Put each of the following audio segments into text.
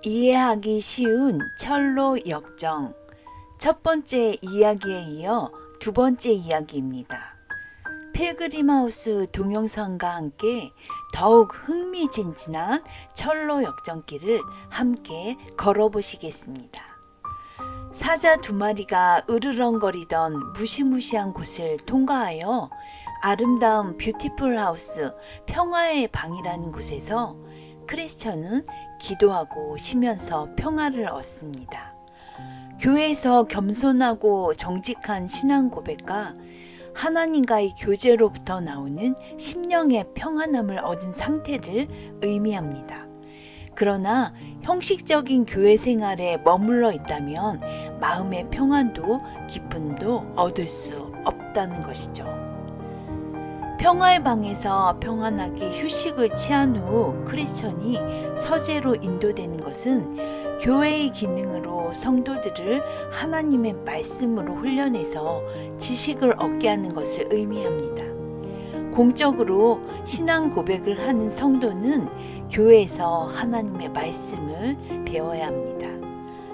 이해하기 쉬운 철로 역정. 첫 번째 이야기에 이어 두 번째 이야기입니다. 필그림하우스 동영상과 함께 더욱 흥미진진한 철로 역정길을 함께 걸어보시겠습니다. 사자 두 마리가 으르렁거리던 무시무시한 곳을 통과하여 아름다운 뷰티풀 하우스 평화의 방이라는 곳에서 크리스천은 기도하고 쉬면서 평화를 얻습니다. 교회에서 겸손하고 정직한 신앙 고백과 하나님과의 교제로부터 나오는 심령의 평안함을 얻은 상태를 의미합니다. 그러나 형식적인 교회 생활에 머물러 있다면 마음의 평안도 기쁨도 얻을 수 없다는 것이죠. 평화의 방에서 평안하게 휴식을 취한 후 크리스천이 서재로 인도되는 것은 교회의 기능으로 성도들을 하나님의 말씀으로 훈련해서 지식을 얻게 하는 것을 의미합니다. 공적으로 신앙 고백을 하는 성도는 교회에서 하나님의 말씀을 배워야 합니다.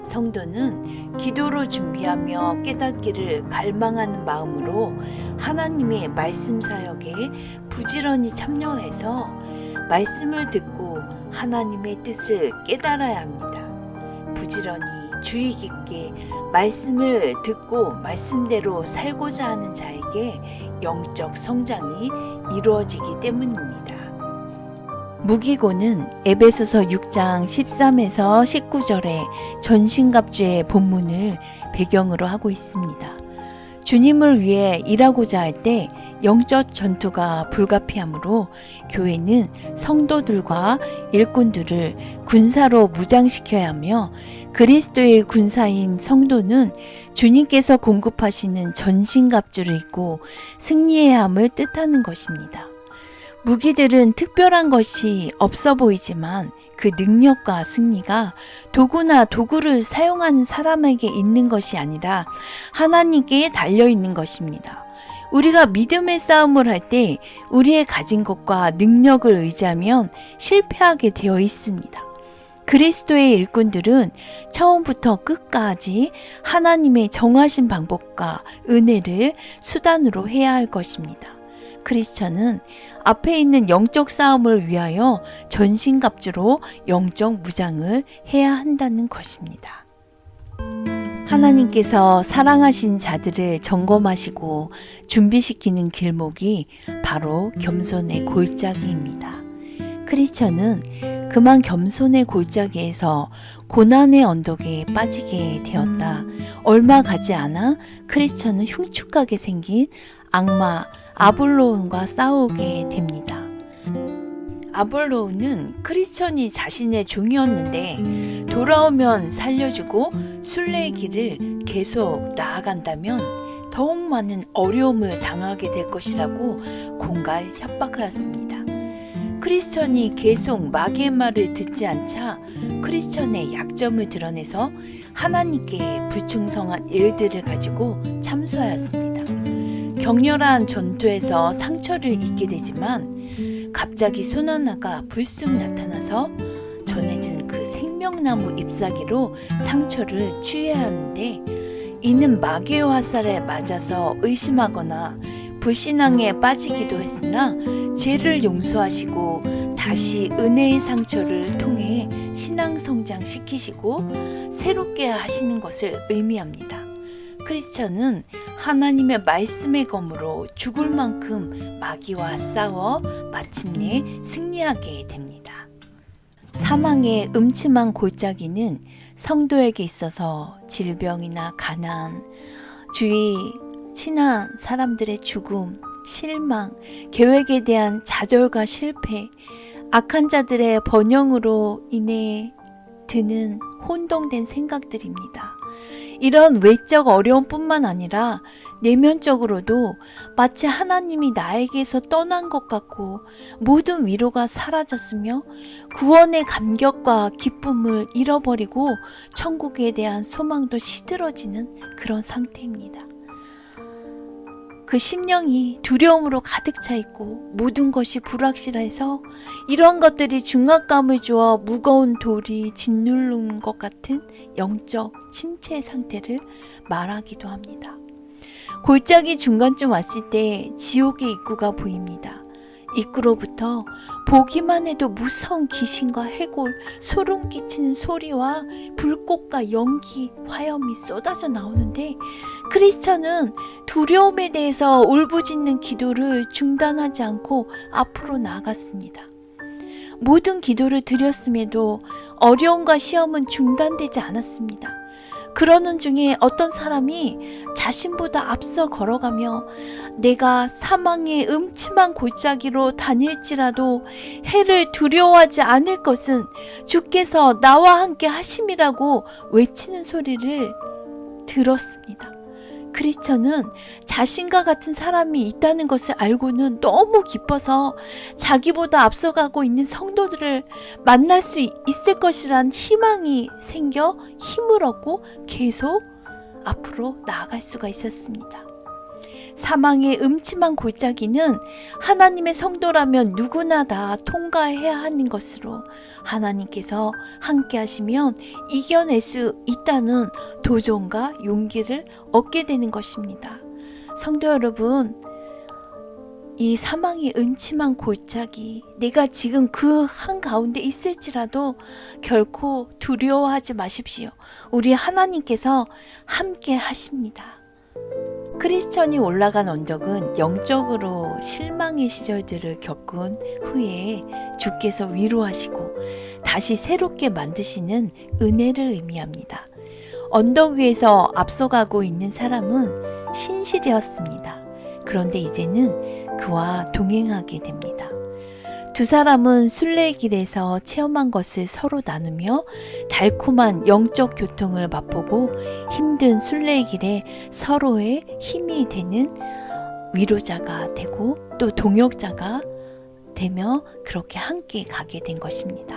성도는 기도로 준비하며 깨닫기를 갈망하는 마음으로 하나님의 말씀 사역에 부지런히 참여해서 말씀을 듣고 하나님의 뜻을 깨달아야 합니다. 부지런히 주의 깊게 말씀을 듣고 말씀대로 살고자 하는 자에게 영적 성장이 이루어지기 때문입니다. 무기고는 에베소서 6장 13에서 19절의 전신갑주의 본문을 배경으로 하고 있습니다. 주님을 위해 일하고자 할 때 영적 전투가 불가피하므로 교회는 성도들과 일꾼들을 군사로 무장시켜야 하며 그리스도의 군사인 성도는 주님께서 공급하시는 전신갑주를 입고 승리해야 함을 뜻하는 것입니다. 무기들은 특별한 것이 없어 보이지만 그 능력과 승리가 도구나 도구를 사용하는 사람에게 있는 것이 아니라 하나님께 달려 있는 것입니다. 우리가 믿음의 싸움을 할 때 우리의 가진 것과 능력을 의지하면 실패하게 되어 있습니다. 그리스도의 일꾼들은 처음부터 끝까지 하나님의 정하신 방법과 은혜를 수단으로 해야 할 것입니다. 크리스천은 앞에 있는 영적 싸움을 위하여 전신갑주로 영적 무장을 해야 한다는 것입니다. 하나님께서 사랑하신 자들을 점검하시고 준비시키는 길목이 바로 겸손의 골짜기입니다. 크리스천은 그만 겸손의 골짜기에서 고난의 언덕에 빠지게 되었다. 얼마 가지 않아 크리스천은 흉측하게 생긴 악마 아볼로온과 싸우게 됩니다. 아볼로온은 크리스천이 자신의 종이었는데 돌아오면 살려주고 순례의 길을 계속 나아간다면 더욱 많은 어려움을 당하게 될 것이라고 공갈 협박하였습니다. 크리스천이 계속 마귀의 말을 듣지 않자 크리스천의 약점을 드러내서 하나님께 불충성한 일들을 가지고 참소하였습니다. 격렬한 전투에서 상처를 입게 되지만 갑자기 손 하나가 불쑥 나타나서 전해진 그 생명나무 잎사귀로 상처를 치유해야 하는데 이는 마귀의 화살에 맞아서 의심하거나 불신앙에 빠지기도 했으나 죄를 용서하시고 다시 은혜의 상처를 통해 신앙 성장시키시고 새롭게 하시는 것을 의미합니다. 크리스천은 하나님의 말씀의 검으로 죽을 만큼 마귀와 싸워 마침내 승리하게 됩니다. 사망의 음침한 골짜기는 성도에게 있어서 질병이나 가난, 주위 친한 사람들의 죽음, 실망, 계획에 대한 좌절과 실패, 악한 자들의 번영으로 인해 드는 혼동된 생각들입니다. 이런 외적 어려움뿐만 아니라 내면적으로도 마치 하나님이 나에게서 떠난 것 같고 모든 위로가 사라졌으며 구원의 감격과 기쁨을 잃어버리고 천국에 대한 소망도 시들어지는 그런 상태입니다. 그 심령이 두려움으로 가득 차 있고 모든 것이 불확실해서 이러한 것들이 중압감을 주어 무거운 돌이 짓누르는 것 같은 영적 침체 상태를 말하기도 합니다. 골짜기 중간쯤 왔을 때 지옥의 입구가 보입니다. 입구로부터 보기만 해도 무서운 귀신과 해골, 소름 끼치는 소리와 불꽃과 연기, 화염이 쏟아져 나오는데 크리스천은 두려움에 대해서 울부짖는 기도를 중단하지 않고 앞으로 나아갔습니다. 모든 기도를 드렸음에도 어려움과 시험은 중단되지 않았습니다. 그러는 중에 어떤 사람이 자신보다 앞서 걸어가며 내가 사망의 음침한 골짜기로 다닐지라도 해를 두려워하지 않을 것은 주께서 나와 함께 하심이라고 외치는 소리를 들었습니다. 크리스천은 자신과 같은 사람이 있다는 것을 알고는 너무 기뻐서 자기보다 앞서가고 있는 성도들을 만날 수 있을 것이란 희망이 생겨 힘을 얻고 계속 앞으로 나아갈 수가 있었습니다. 사망의 음침한 골짜기는 하나님의 성도라면 누구나 다 통과해야 하는 것으로 하나님께서 함께 하시면 이겨낼 수 있다는 도전과 용기를 얻게 되는 것입니다. 성도 여러분, 이 사망의 음침한 골짜기, 내가 지금 그 한가운데 있을지라도 결코 두려워하지 마십시오. 우리 하나님께서 함께 하십니다. 크리스천이 올라간 언덕은 영적으로 실망의 시절들을 겪은 후에 주께서 위로하시고 다시 새롭게 만드시는 은혜를 의미합니다. 언덕 위에서 앞서가고 있는 사람은 신실이었습니다. 그런데 이제는 그와 동행하게 됩니다. 두 사람은 순례길에서 체험한 것을 서로 나누며 달콤한 영적 교통을 맛보고 힘든 순례길에 서로의 힘이 되는 위로자가 되고 또 동역자가 되며 그렇게 함께 가게 된 것입니다.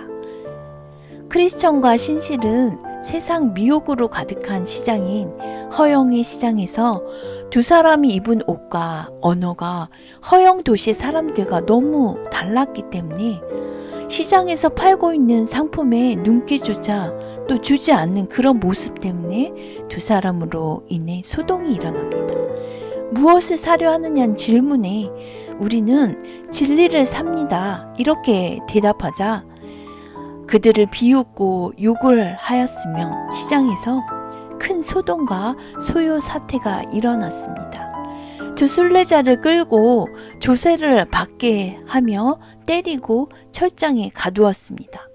크리스천과 신실은 세상 미혹으로 가득한 시장인 허영의 시장에서 두 사람이 입은 옷과 언어가 허영 도시의 사람들과 너무 달랐기 때문에 시장에서 팔고 있는 상품에 눈길조차 또 주지 않는 그런 모습 때문에 두 사람으로 인해 소동이 일어납니다. 무엇을 사려 하느냐는 질문에 우리는 진리를 삽니다. 이렇게 대답하자 그들을 비웃고 욕을 하였으며 시장에서 큰 소동과 소요 사태가 일어났습니다. 두 순례자를 끌고 조세를 받게 하며 때리고 철장에 가두었습니다.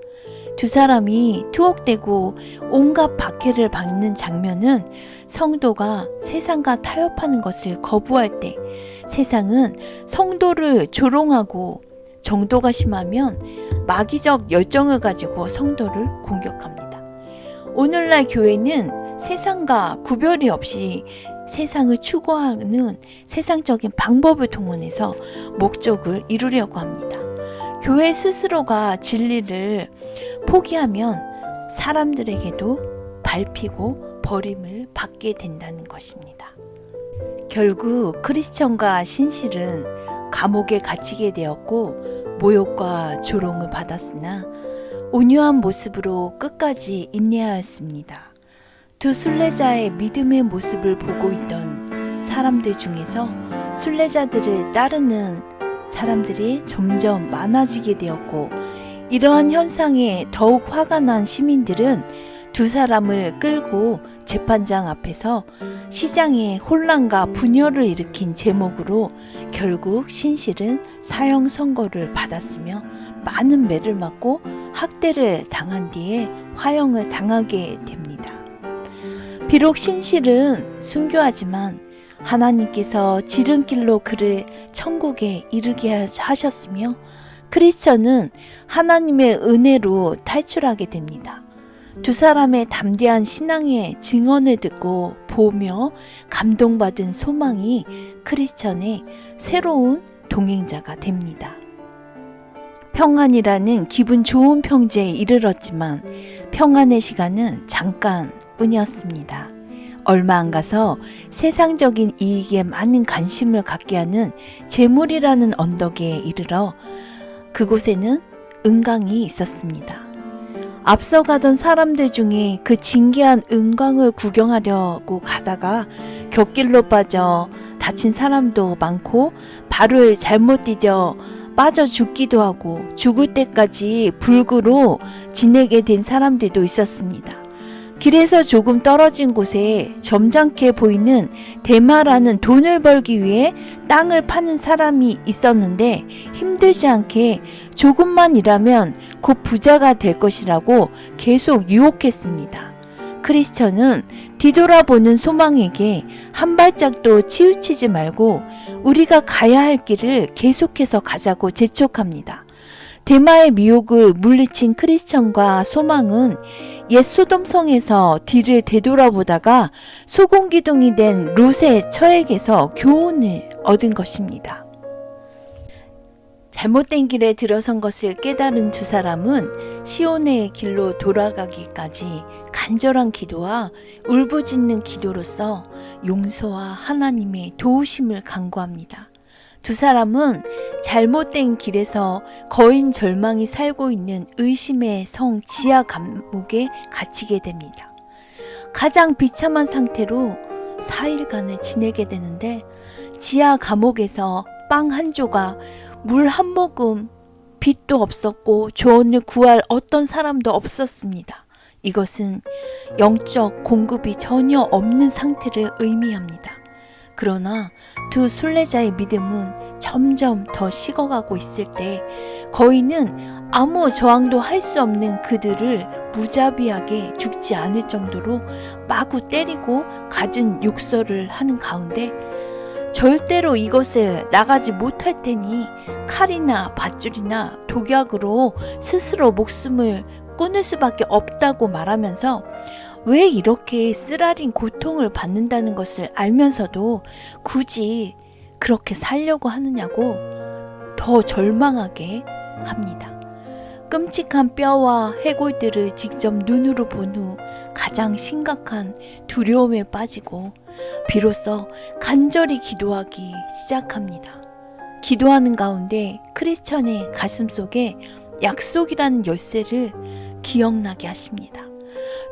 두 사람이 투옥되고 온갖 박해를 받는 장면은 성도가 세상과 타협하는 것을 거부할 때 세상은 성도를 조롱하고 정도가 심하면 마귀적 열정을 가지고 성도를 공격합니다. 오늘날 교회는 세상과 구별이 없이 세상을 추구하는 세상적인 방법을 동원해서 목적을 이루려고 합니다. 교회 스스로가 진리를 포기하면 사람들에게도 밟히고 버림을 받게 된다는 것입니다. 결국 크리스천과 신실은 감옥에 갇히게 되었고 모욕과 조롱을 받았으나 온유한 모습으로 끝까지 인내하였습니다. 두 순례자의 믿음의 모습을 보고 있던 사람들 중에서 순례자들을 따르는 사람들이 점점 많아지게 되었고 이러한 현상에 더욱 화가 난 시민들은 두 사람을 끌고 재판장 앞에서 시장에 혼란과 분열을 일으킨 제목으로 결국 신실은 사형 선고를 받았으며 많은 매를 맞고 학대를 당한 뒤에 화형을 당하게 됩니다. 비록 신실은 순교하지만 하나님께서 지름길로 그를 천국에 이르게 하셨으며 크리스천은 하나님의 은혜로 탈출하게 됩니다. 두 사람의 담대한 신앙의 증언을 듣고 보며 감동받은 소망이 크리스천의 새로운 동행자가 됩니다. 평안이라는 기분 좋은 평지에 이르렀지만 평안의 시간은 잠깐뿐이었습니다. 얼마 안 가서 세상적인 이익에 많은 관심을 갖게 하는 재물이라는 언덕에 이르러 그곳에는 은광이 있었습니다. 앞서가던 사람들 중에 그 진귀한 은광을 구경하려고 가다가 곁길로 빠져 다친 사람도 많고 발을 잘못 디뎌 빠져 죽기도 하고 죽을 때까지 불구로 지내게 된 사람들도 있었습니다. 길에서 조금 떨어진 곳에 점잖게 보이는 대마라는 돈을 벌기 위해 땅을 파는 사람이 있었는데 힘들지 않게 조금만 일하면 곧 부자가 될 것이라고 계속 유혹했습니다. 크리스천은 뒤돌아보는 소망에게 한 발짝도 치우치지 말고 우리가 가야 할 길을 계속해서 가자고 재촉합니다. 대마의 미혹을 물리친 크리스천과 소망은 옛 소돔성에서 뒤를 되돌아보다가 소금기둥이 된 롯의 처에게서 교훈을 얻은 것입니다. 잘못된 길에 들어선 것을 깨달은 두 사람은 시온의 길로 돌아가기까지 간절한 기도와 울부짖는 기도로서 용서와 하나님의 도우심을 간구합니다. 두 사람은 잘못된 길에서 거인 절망이 살고 있는 의심의 성 지하 감옥에 갇히게 됩니다. 가장 비참한 상태로 4일간을 지내게 되는데 지하 감옥에서 빵 한 조각, 물 한 모금, 빛도 없었고 조언을 구할 어떤 사람도 없었습니다. 이것은 영적 공급이 전혀 없는 상태를 의미합니다. 그러나 두 순례자의 믿음은 점점 더 식어가고 있을 때 거인은 아무 저항도 할 수 없는 그들을 무자비하게 죽지 않을 정도로 마구 때리고 갖은 욕설을 하는 가운데 절대로 이것을 나가지 못할 테니 칼이나 밧줄이나 독약으로 스스로 목숨을 끊을 수밖에 없다고 말하면서 왜 이렇게 쓰라린 고통을 받는다는 것을 알면서도 굳이 그렇게 살려고 하느냐고 더 절망하게 합니다. 끔찍한 뼈와 해골들을 직접 눈으로 본 후 가장 심각한 두려움에 빠지고 비로소 간절히 기도하기 시작합니다. 기도하는 가운데 크리스천의 가슴속에 약속이라는 열쇠를 기억나게 하십니다.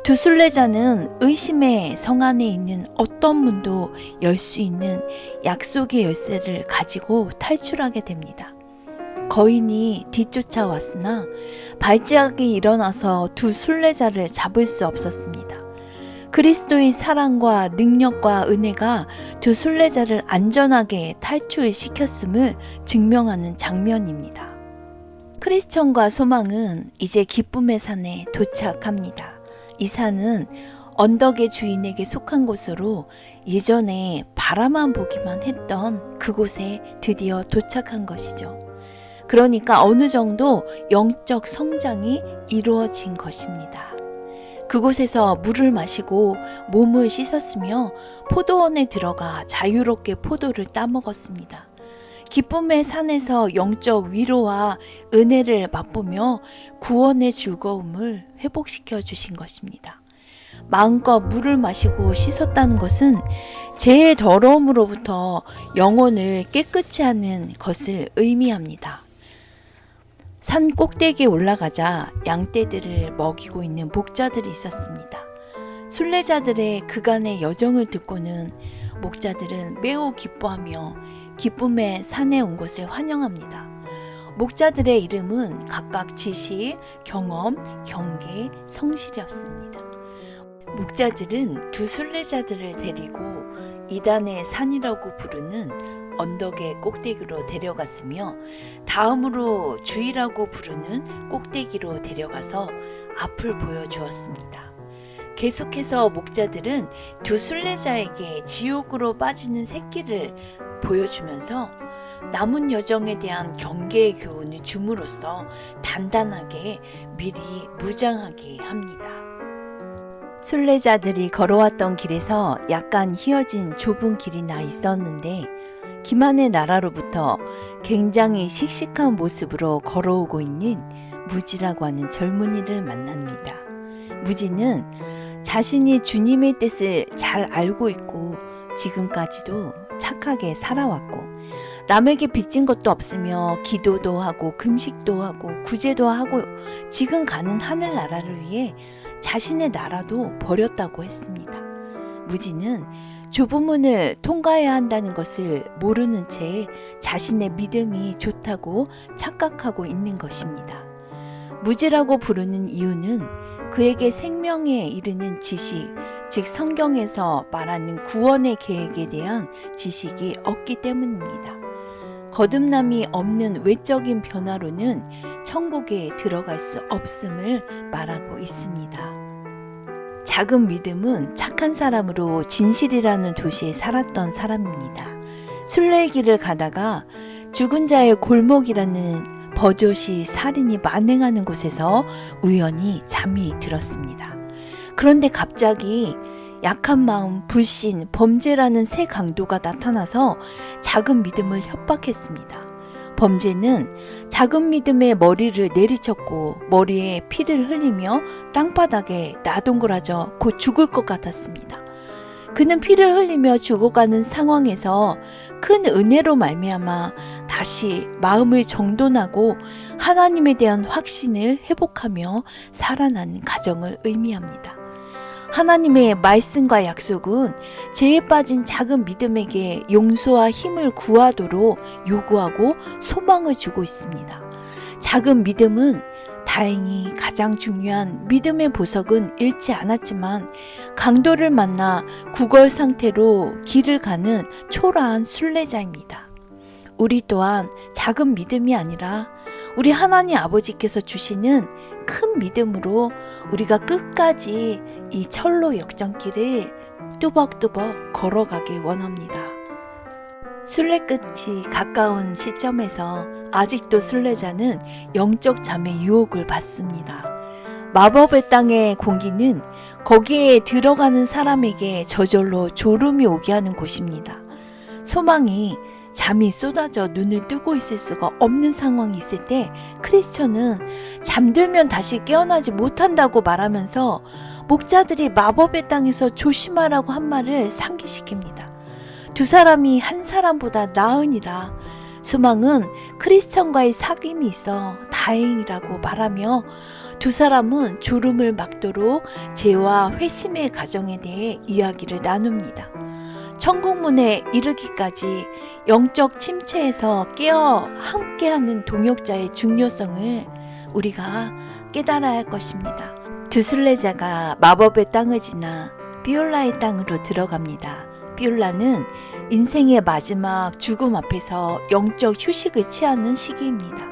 두 순례자는 의심의 성 안에 있는 어떤 문도 열 수 있는 약속의 열쇠를 가지고 탈출하게 됩니다. 거인이 뒤쫓아왔으나 발작이 일어나서 두 순례자를 잡을 수 없었습니다. 그리스도의 사랑과 능력과 은혜가 두 순례자를 안전하게 탈출시켰음을 증명하는 장면입니다. 크리스천과 소망은 이제 기쁨의 산에 도착합니다. 이 산은 언덕의 주인에게 속한 곳으로 예전에 바라만 보기만 했던 그곳에 드디어 도착한 것이죠. 그러니까 어느 정도 영적 성장이 이루어진 것입니다. 그곳에서 물을 마시고 몸을 씻었으며 포도원에 들어가 자유롭게 포도를 따먹었습니다. 기쁨의 산에서 영적 위로와 은혜를 맛보며 구원의 즐거움을 회복시켜 주신 것입니다. 마음껏 물을 마시고 씻었다는 것은 죄의 더러움으로부터 영혼을 깨끗이 하는 것을 의미합니다. 산 꼭대기에 올라가자 양떼들을 먹이고 있는 목자들이 있었습니다. 순례자들의 그간의 여정을 듣고는 목자들은 매우 기뻐하며 기쁨의 산에 온 것을 환영합니다. 목자들의 이름은 각각 지식, 경험, 경계, 성실이었습니다. 목자들은 두 순례자들을 데리고 이단의 산이라고 부르는 언덕의 꼭대기로 데려갔으며 다음으로 주이라고 부르는 꼭대기로 데려가서 앞을 보여주었습니다. 계속해서 목자들은 두 순례자에게 지옥으로 빠지는 새끼를 보여주면서 남은 여정에 대한 경계의 교훈을 줌으로써 단단하게 미리 무장하게 합니다. 순례자들이 걸어왔던 길에서 약간 휘어진 좁은 길이 나 있었는데 기만의 나라로부터 굉장히 씩씩한 모습으로 걸어오고 있는 무지라고 하는 젊은이를 만납니다. 무지는 자신이 주님의 뜻을 잘 알고 있고 지금까지도 착하게 살아왔고 남에게 빚진 것도 없으며 기도도 하고 금식도 하고 구제도 하고 지금 가는 하늘나라를 위해 자신의 나라도 버렸다고 했습니다. 무지는 좁은 문을 통과해야 한다는 것을 모르는 채 자신의 믿음이 좋다고 착각하고 있는 것입니다. 무지라고 부르는 이유는 그에게 생명에 이르는 지식, 즉 성경에서 말하는 구원의 계획에 대한 지식이 없기 때문입니다. 거듭남이 없는 외적인 변화로는 천국에 들어갈 수 없음을 말하고 있습니다. 작은 믿음은 착한 사람으로 진실이라는 도시에 살았던 사람입니다. 순례의 길을 가다가 죽은 자의 골목이라는 버젓이 살인이 만행하는 곳에서 우연히 잠이 들었습니다. 그런데 갑자기 약한 마음, 불신, 범죄라는 새 강도가 나타나서 작은 믿음을 협박했습니다. 범죄는 작은 믿음의 머리를 내리쳤고 머리에 피를 흘리며 땅바닥에 나동그라져 곧 죽을 것 같았습니다. 그는 피를 흘리며 죽어가는 상황에서 큰 은혜로 말미암아 다시 마음을 정돈하고 하나님에 대한 확신을 회복하며 살아나는 가정을 의미합니다. 하나님의 말씀과 약속은 죄에 빠진 작은 믿음에게 용서와 힘을 구하도록 요구하고 소망을 주고 있습니다. 작은 믿음은 다행히 가장 중요한 믿음의 보석은 잃지 않았지만 강도를 만나 구걸 상태로 길을 가는 초라한 순례자입니다. 우리 또한 작은 믿음이 아니라 우리 하나님 아버지께서 주시는 큰 믿음으로 우리가 끝까지 이 철로 역전길을 뚜벅뚜벅 걸어가길 원합니다. 순례 끝이 가까운 시점에서 아직도 순례자는 영적 잠의 유혹을 받습니다. 마법의 땅의 공기는 거기에 들어가는 사람에게 저절로 졸음이 오게 하는 곳입니다. 소망이 잠이 쏟아져 눈을 뜨고 있을 수가 없는 상황이 있을 때 크리스천은 잠들면 다시 깨어나지 못한다고 말하면서 목자들이 마법의 땅에서 조심하라고 한 말을 상기시킵니다. 두 사람이 한 사람보다 나으니라. 소망은 크리스천과의 사귐이 있어 다행이라고 말하며 두 사람은 졸음을 막도록 죄와 회심의 가정에 대해 이야기를 나눕니다. 천국문에 이르기까지 영적 침체에서 깨어 함께하는 동역자의 중요성을 우리가 깨달아야 할 것입니다. 두 순례자가 마법의 땅을 지나 비올라의 땅으로 들어갑니다. 비올라는 인생의 마지막 죽음 앞에서 영적 휴식을 취하는 시기입니다.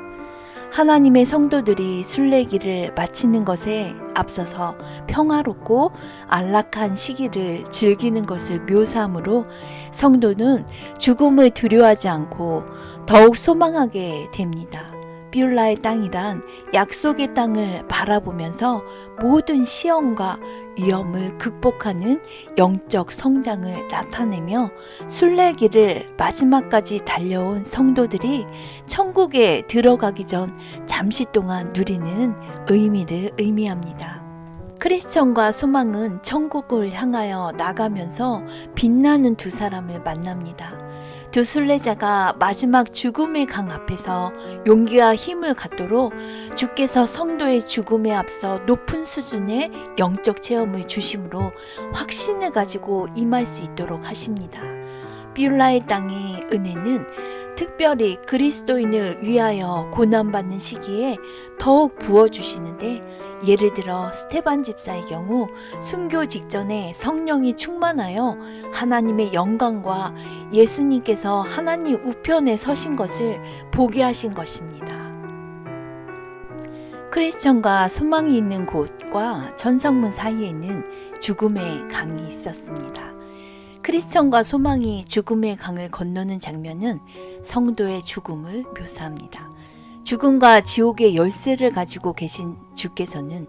하나님의 성도들이 순례길을 마치는 것에 앞서서 평화롭고 안락한 시기를 즐기는 것을 묘사하므로 성도는 죽음을 두려워하지 않고 더욱 소망하게 됩니다. 비올라의 땅이란 약속의 땅을 바라보면서 모든 시험과 위험을 극복하는 영적 성장을 나타내며 순례길을 마지막까지 달려온 성도들이 천국에 들어가기 전 잠시 동안 누리는 의미를 의미합니다. 크리스천과 소망은 천국을 향하여 나가면서 빛나는 두 사람을 만납니다. 두 순례자가 마지막 죽음의 강 앞에서 용기와 힘을 갖도록 주께서 성도의 죽음에 앞서 높은 수준의 영적 체험을 주심으로 확신을 가지고 임할 수 있도록 하십니다. 비올라의 땅의 은혜는 특별히 그리스도인을 위하여 고난받는 시기에 더욱 부어주시는데, 예를 들어 스테반 집사의 경우 순교 직전에 성령이 충만하여 하나님의 영광과 예수님께서 하나님 우편에 서신 것을 보게 하신 것입니다. 크리스천과 소망이 있는 곳과 전성문 사이에는 죽음의 강이 있었습니다. 크리스천과 소망이 죽음의 강을 건너는 장면은 성도의 죽음을 묘사합니다. 죽음과 지옥의 열쇠를 가지고 계신 주께서는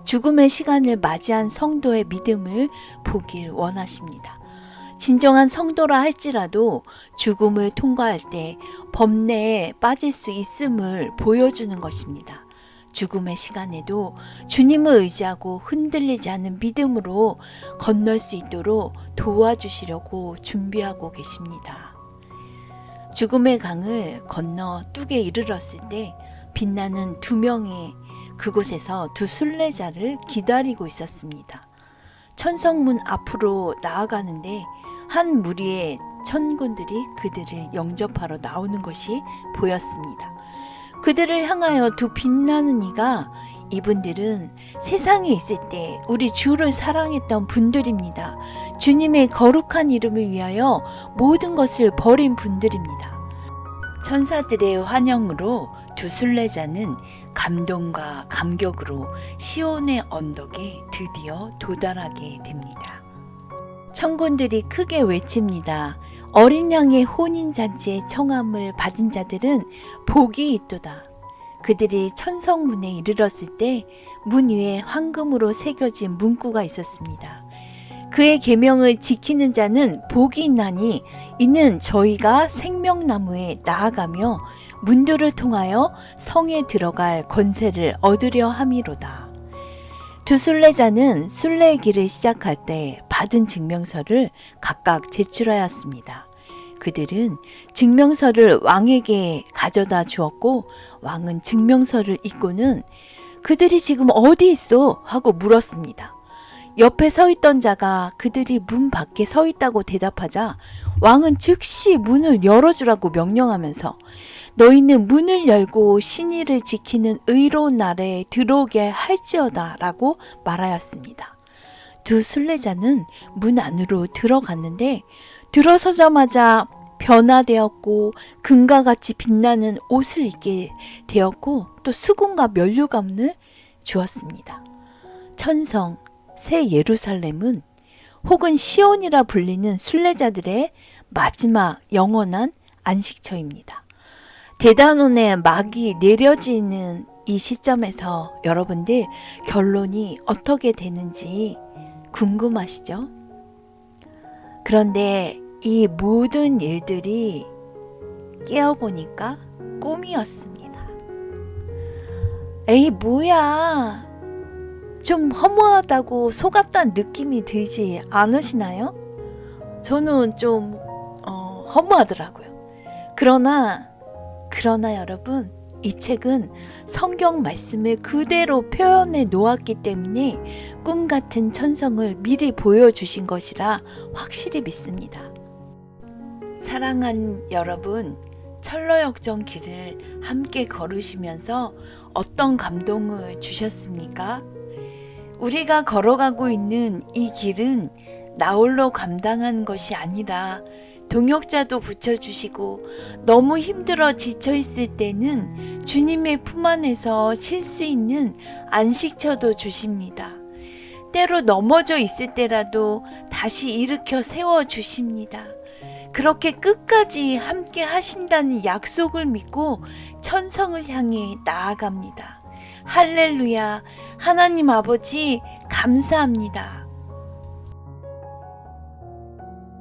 죽음의 시간을 맞이한 성도의 믿음을 보길 원하십니다. 진정한 성도라 할지라도 죽음을 통과할 때 범내에 빠질 수 있음을 보여주는 것입니다. 죽음의 시간에도 주님을 의지하고 흔들리지 않는 믿음으로 건널 수 있도록 도와주시려고 준비하고 계십니다. 죽음의 강을 건너 뚝에 이르렀을 때 빛나는 두 명의 그곳에서 두 순례자를 기다리고 있었습니다. 천성문 앞으로 나아가는데 한 무리의 천군들이 그들을 영접하러 나오는 것이 보였습니다. 그들을 향하여 두 빛나는 이가 이분들은 세상에 있을 때 우리 주를 사랑했던 분들입니다. 주님의 거룩한 이름을 위하여 모든 것을 버린 분들입니다. 천사들의 환영으로 두 순례자는 감동과 감격으로 시온의 언덕에 드디어 도달하게 됩니다. 천군들이 크게 외칩니다. 어린 양의 혼인잔치의 청함을 받은 자들은 복이 있도다. 그들이 천성문에 이르렀을 때 문 위에 황금으로 새겨진 문구가 있었습니다. 그의 계명을 지키는 자는 복이 있나니 이는 저희가 생명나무에 나아가며 문들을 통하여 성에 들어갈 권세를 얻으려 함이로다. 두 순례자는 순례의 길을 시작할 때 받은 증명서를 각각 제출하였습니다. 그들은 증명서를 왕에게 가져다 주었고 왕은 증명서를 읽고는 그들이 지금 어디 있어? 하고 물었습니다. 옆에 서 있던 자가 그들이 문 밖에 서 있다고 대답하자 왕은 즉시 문을 열어주라고 명령하면서 너희는 문을 열고 신의를 지키는 의로운 나라에 들어오게 할지어다 라고 말하였습니다. 두 순례자는 문 안으로 들어갔는데 들어서자마자 변화되었고 금과 같이 빛나는 옷을 입게 되었고 또 수금과 면류관을 주었습니다. 천성, 새 예루살렘은 혹은 시온이라 불리는 순례자들의 마지막 영원한 안식처입니다. 대단원의 막이 내려지는 이 시점에서 여러분들 결론이 어떻게 되는지 궁금하시죠? 그런데 이 모든 일들이 깨어보니까 꿈이었습니다. 에이 뭐야, 좀 허무하다고 속았다는 느낌이 들지 않으시나요? 저는 좀 허무하더라고요. 그러나 여러분, 이 책은 성경 말씀을 그대로 표현해 놓았기 때문에 꿈 같은 천성을 미리 보여주신 것이라 확실히 믿습니다. 사랑하는 여러분, 철로역정 길을 함께 걸으시면서 어떤 감동을 주셨습니까? 우리가 걸어가고 있는 이 길은 나 홀로 감당한 것이 아니라 동역자도 붙여주시고 너무 힘들어 지쳐있을 때는 주님의 품 안에서 쉴 수 있는 안식처도 주십니다. 때로 넘어져 있을 때라도 다시 일으켜 세워주십니다. 그렇게 끝까지 함께 하신다는 약속을 믿고 천성을 향해 나아갑니다. 할렐루야, 하나님 아버지 감사합니다.